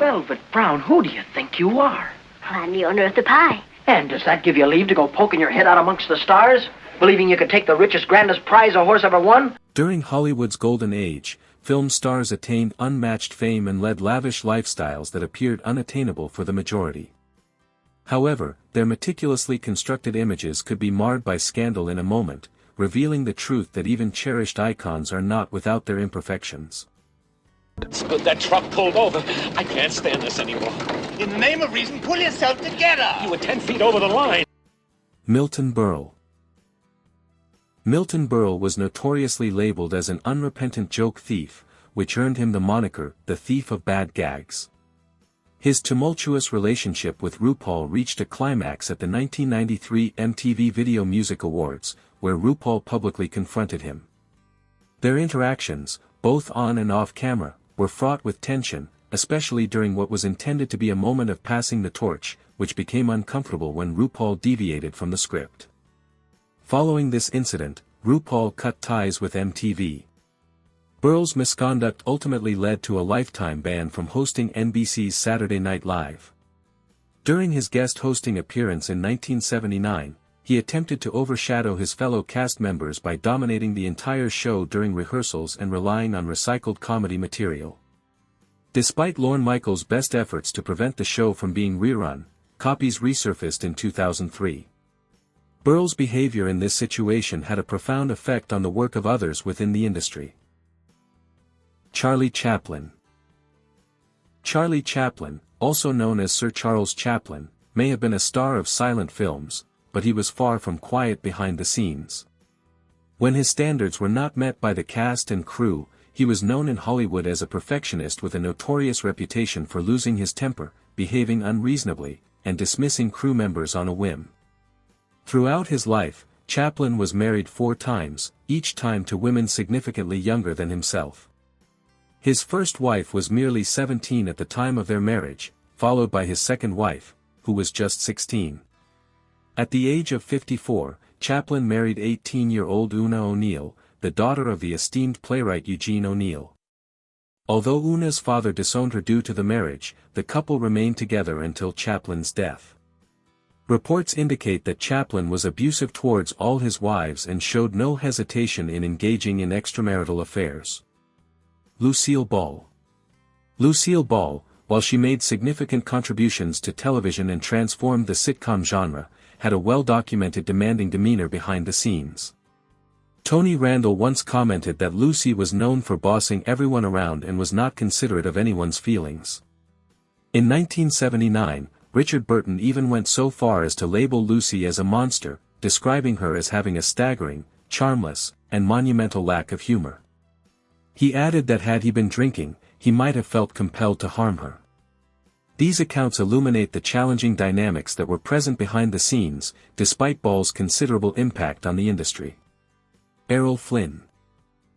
Velvet Brown, who do you think you are? Well, I'm the owner of the pie. And does that give you leave to go poking your head out amongst the stars? Believing you could take the richest, grandest prize a horse ever won? During Hollywood's golden age, film stars attained unmatched fame and led lavish lifestyles that appeared unattainable for the majority. However, their meticulously constructed images could be marred by scandal in a moment, revealing the truth that even cherished icons are not without their imperfections. It's good that truck pulled over. I can't stand this anymore. In the name of reason, pull yourself together! You were 10 feet over the line. Milton Berle. Milton Berle was notoriously labeled as an unrepentant joke thief, which earned him the moniker, the Thief of Bad Gags. His tumultuous relationship with RuPaul reached a climax at the 1993 MTV Video Music Awards, where RuPaul publicly confronted him. Their interactions, both on and off camera, were fraught with tension, especially during what was intended to be a moment of passing the torch, which became uncomfortable when RuPaul deviated from the script. Following this incident, RuPaul cut ties with MTV. Berle's misconduct ultimately led to a lifetime ban from hosting NBC's Saturday Night Live. During his guest hosting appearance in 1979, he attempted to overshadow his fellow cast members by dominating the entire show during rehearsals and relying on recycled comedy material. Despite Lorne Michaels' best efforts to prevent the show from being rerun, copies resurfaced in 2003. Berle's behavior in this situation had a profound effect on the work of others within the industry. Charlie Chaplin. Charlie Chaplin, also known as Sir Charles Chaplin, may have been a star of silent films, but he was far from quiet behind the scenes. When his standards were not met by the cast and crew, he was known in Hollywood as a perfectionist with a notorious reputation for losing his temper, behaving unreasonably, and dismissing crew members on a whim. Throughout his life, Chaplin was married 4 times, each time to women significantly younger than himself. His first wife was merely 17 at the time of their marriage, followed by his second wife, who was just 16. At the age of 54, Chaplin married 18-year-old Una O'Neill, the daughter of the esteemed playwright Eugene O'Neill. Although Una's father disowned her due to the marriage, the couple remained together until Chaplin's death. Reports indicate that Chaplin was abusive towards all his wives and showed no hesitation in engaging in extramarital affairs. Lucille Ball. Lucille Ball, while she made significant contributions to television and transformed the sitcom genre, had a well-documented demanding demeanor behind the scenes. Tony Randall once commented that Lucy was known for bossing everyone around and was not considerate of anyone's feelings. In 1979, Richard Burton even went so far as to label Lucy as a monster, describing her as having a staggering, charmless, and monumental lack of humor. He added that had he been drinking, he might have felt compelled to harm her. These accounts illuminate the challenging dynamics that were present behind the scenes, despite Ball's considerable impact on the industry. Errol Flynn.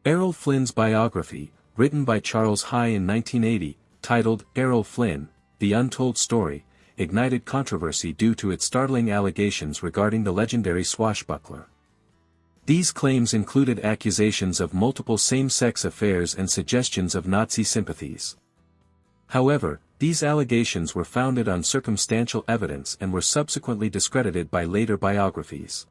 Errol Flynn's biography, written by Charles High in 1980, titled Errol Flynn, The Untold Story, ignited controversy due to its startling allegations regarding the legendary swashbuckler. These claims included accusations of multiple same-sex affairs and suggestions of Nazi sympathies. However, these allegations were founded on circumstantial evidence and were subsequently discredited by later biographies.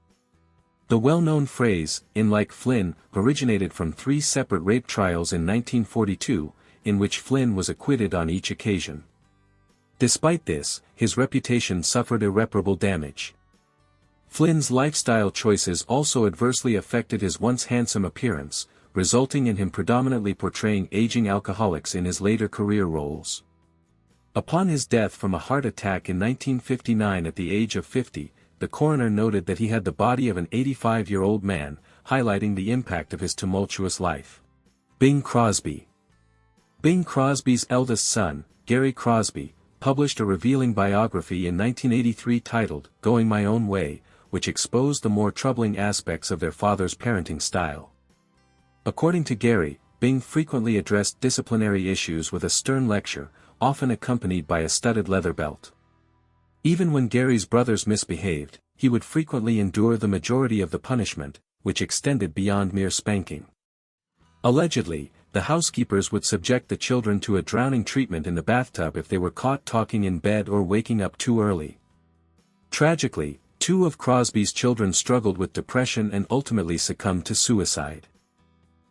The well-known phrase, "in like Flynn," originated from 3 separate rape trials in 1942, in which Flynn was acquitted on each occasion. Despite this, his reputation suffered irreparable damage. Flynn's lifestyle choices also adversely affected his once handsome appearance, resulting in him predominantly portraying aging alcoholics in his later career roles. Upon his death from a heart attack in 1959 at the age of 50, the coroner noted that he had the body of an 85-year-old man, highlighting the impact of his tumultuous life. Bing Crosby. Bing Crosby's eldest son, Gary Crosby, published a revealing biography in 1983 titled, Going My Own Way, which exposed the more troubling aspects of their father's parenting style. According to Gary, Bing frequently addressed disciplinary issues with a stern lecture, often accompanied by a studded leather belt. Even when Gary's brothers misbehaved, he would frequently endure the majority of the punishment, which extended beyond mere spanking. Allegedly, the housekeepers would subject the children to a drowning treatment in the bathtub if they were caught talking in bed or waking up too early. Tragically, 2 of Crosby's children struggled with depression and ultimately succumbed to suicide.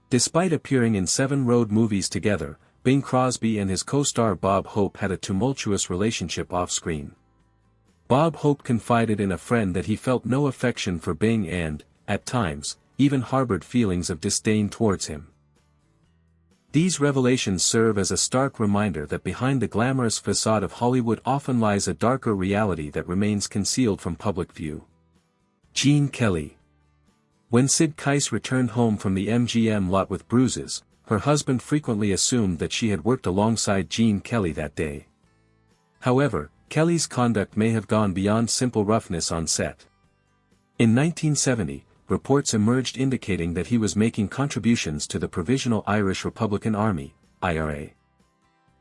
Despite appearing in 7 road movies together, Bing Crosby and his co-star Bob Hope had a tumultuous relationship off-screen. Bob Hope confided in a friend that he felt no affection for Bing and, at times, even harbored feelings of disdain towards him. These revelations serve as a stark reminder that behind the glamorous facade of Hollywood often lies a darker reality that remains concealed from public view. Gene Kelly. When Sid Keiss returned home from the MGM lot with bruises, her husband frequently assumed that she had worked alongside Gene Kelly that day. However, Kelly's conduct may have gone beyond simple roughness on set. In 1970, reports emerged indicating that he was making contributions to the Provisional Irish Republican Army, IRA.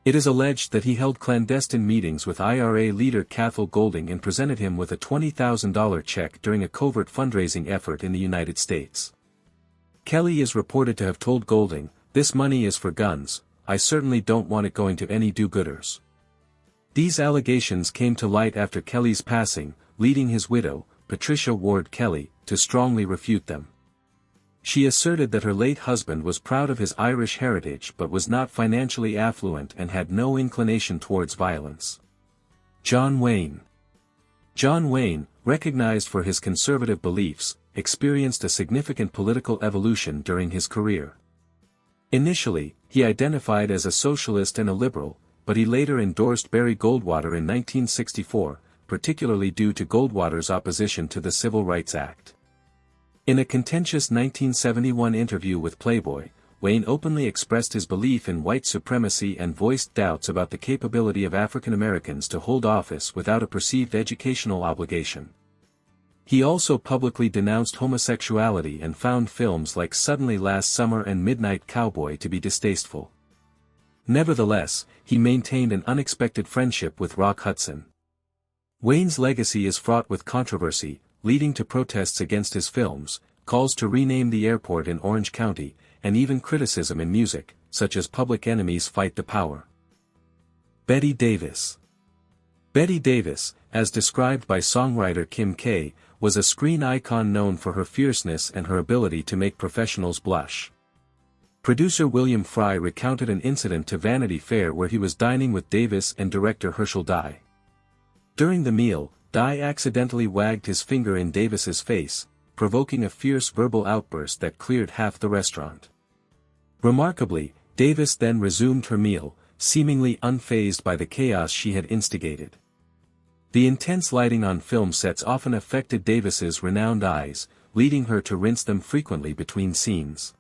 It is alleged that he held clandestine meetings with IRA leader Cathal Golding and presented him with a $20,000 check during a covert fundraising effort in the United States. Kelly is reported to have told Golding, "This money is for guns, I certainly don't want it going to any do-gooders." These allegations came to light after Kelly's passing, leading his widow, Patricia Ward Kelly, to strongly refute them. She asserted that her late husband was proud of his Irish heritage but was not financially affluent and had no inclination towards violence. John Wayne. John Wayne, recognized for his conservative beliefs, experienced a significant political evolution during his career. Initially, he identified as a socialist and a liberal, but he later endorsed Barry Goldwater in 1964, particularly due to Goldwater's opposition to the Civil Rights Act. In a contentious 1971 interview with Playboy, Wayne openly expressed his belief in white supremacy and voiced doubts about the capability of African Americans to hold office without a perceived educational obligation. He also publicly denounced homosexuality and found films like Suddenly Last Summer and Midnight Cowboy to be distasteful. Nevertheless, he maintained an unexpected friendship with Rock Hudson. Wayne's legacy is fraught with controversy, leading to protests against his films, calls to rename the airport in Orange County, and even criticism in music, such as Public Enemy's Fight the Power. Bette Davis. Bette Davis, as described by songwriter Kim K., was a screen icon known for her fierceness and her ability to make professionals blush. Producer William Fry recounted an incident to Vanity Fair where he was dining with Davis and director Herschel Dye. During the meal, Dye accidentally wagged his finger in Davis's face, provoking a fierce verbal outburst that cleared half the restaurant. Remarkably, Davis then resumed her meal, seemingly unfazed by the chaos she had instigated. The intense lighting on film sets often affected Davis's renowned eyes, leading her to rinse them frequently between scenes.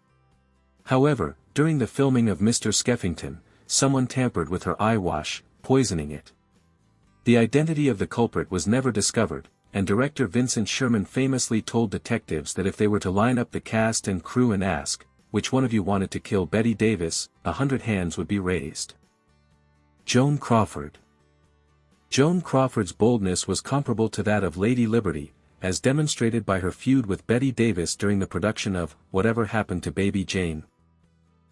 However, during the filming of Mr. Skeffington, someone tampered with her eye wash, poisoning it. The identity of the culprit was never discovered, and director Vincent Sherman famously told detectives that if they were to line up the cast and crew and ask, "Which one of you wanted to kill Bette Davis?" 100 hands would be raised. Joan Crawford. Joan Crawford's boldness was comparable to that of Lady Liberty, as demonstrated by her feud with Bette Davis during the production of Whatever Happened to Baby Jane.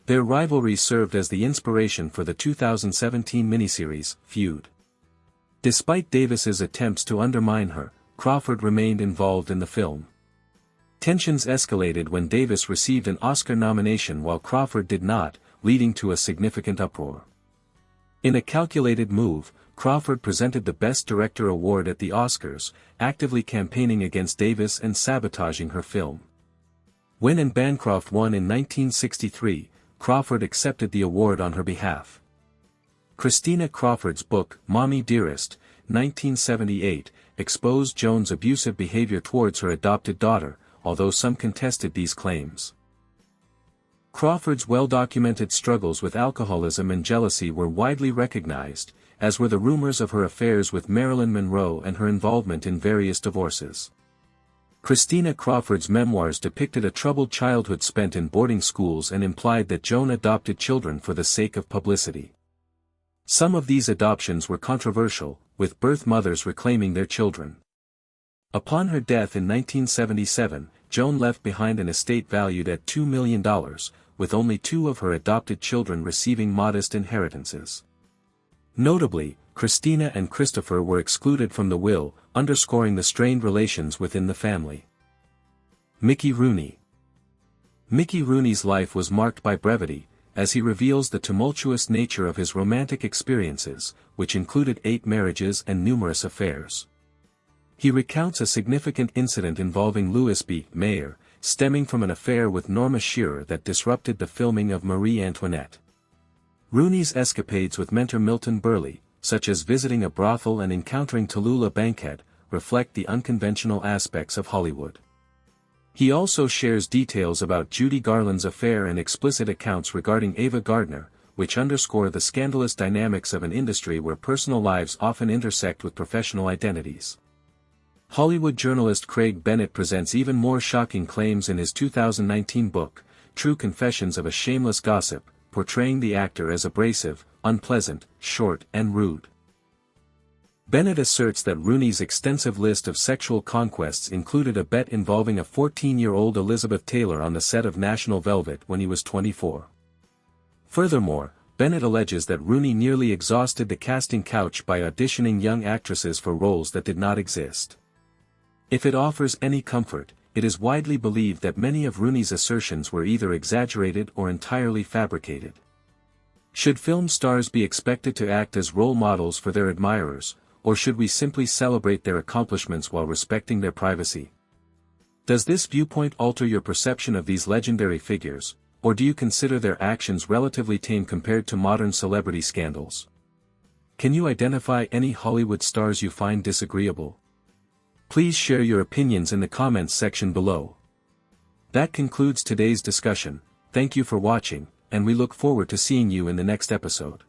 Their rivalry served as the inspiration for the 2017 miniseries, Feud. Despite Davis's attempts to undermine her, Crawford remained involved in the film. Tensions escalated when Davis received an Oscar nomination while Crawford did not, leading to a significant uproar. In a calculated move, Crawford presented the Best Director award at the Oscars, actively campaigning against Davis and sabotaging her film. When Anne Bancroft won in 1963, Crawford accepted the award on her behalf. Christina Crawford's book, Mommy Dearest, 1978, exposed Joan's abusive behavior towards her adopted daughter, although some contested these claims. Crawford's well-documented struggles with alcoholism and jealousy were widely recognized, as were the rumors of her affairs with Marilyn Monroe and her involvement in various divorces. Christina Crawford's memoirs depicted a troubled childhood spent in boarding schools and implied that Joan adopted children for the sake of publicity. Some of these adoptions were controversial, with birth mothers reclaiming their children. Upon her death in 1977, Joan left behind an estate valued at $2 million, with only 2 of her adopted children receiving modest inheritances. Notably, Christina and Christopher were excluded from the will, underscoring the strained relations within the family. Mickey Rooney. Mickey Rooney's life was marked by brevity, as he reveals the tumultuous nature of his romantic experiences, which included 8 marriages and numerous affairs. He recounts a significant incident involving Louis B. Mayer, stemming from an affair with Norma Shearer that disrupted the filming of Marie Antoinette. Rooney's escapades with mentor Milton Berle, such as visiting a brothel and encountering Tallulah Bankhead, reflect the unconventional aspects of Hollywood. He also shares details about Judy Garland's affair and explicit accounts regarding Ava Gardner, which underscore the scandalous dynamics of an industry where personal lives often intersect with professional identities. Hollywood journalist Craig Bennett presents even more shocking claims in his 2019 book, True Confessions of a Shameless Gossip, portraying the actor as abrasive, unpleasant, short, and rude. Bennett asserts that Rooney's extensive list of sexual conquests included a bet involving a 14-year-old Elizabeth Taylor on the set of National Velvet when he was 24. Furthermore, Bennett alleges that Rooney nearly exhausted the casting couch by auditioning young actresses for roles that did not exist. If it offers any comfort, it is widely believed that many of Rooney's assertions were either exaggerated or entirely fabricated. Should film stars be expected to act as role models for their admirers, or should we simply celebrate their accomplishments while respecting their privacy? Does this viewpoint alter your perception of these legendary figures, or do you consider their actions relatively tame compared to modern celebrity scandals? Can you identify any Hollywood stars you find disagreeable? Please share your opinions in the comments section below. That concludes today's discussion. Thank you for watching, and we look forward to seeing you in the next episode.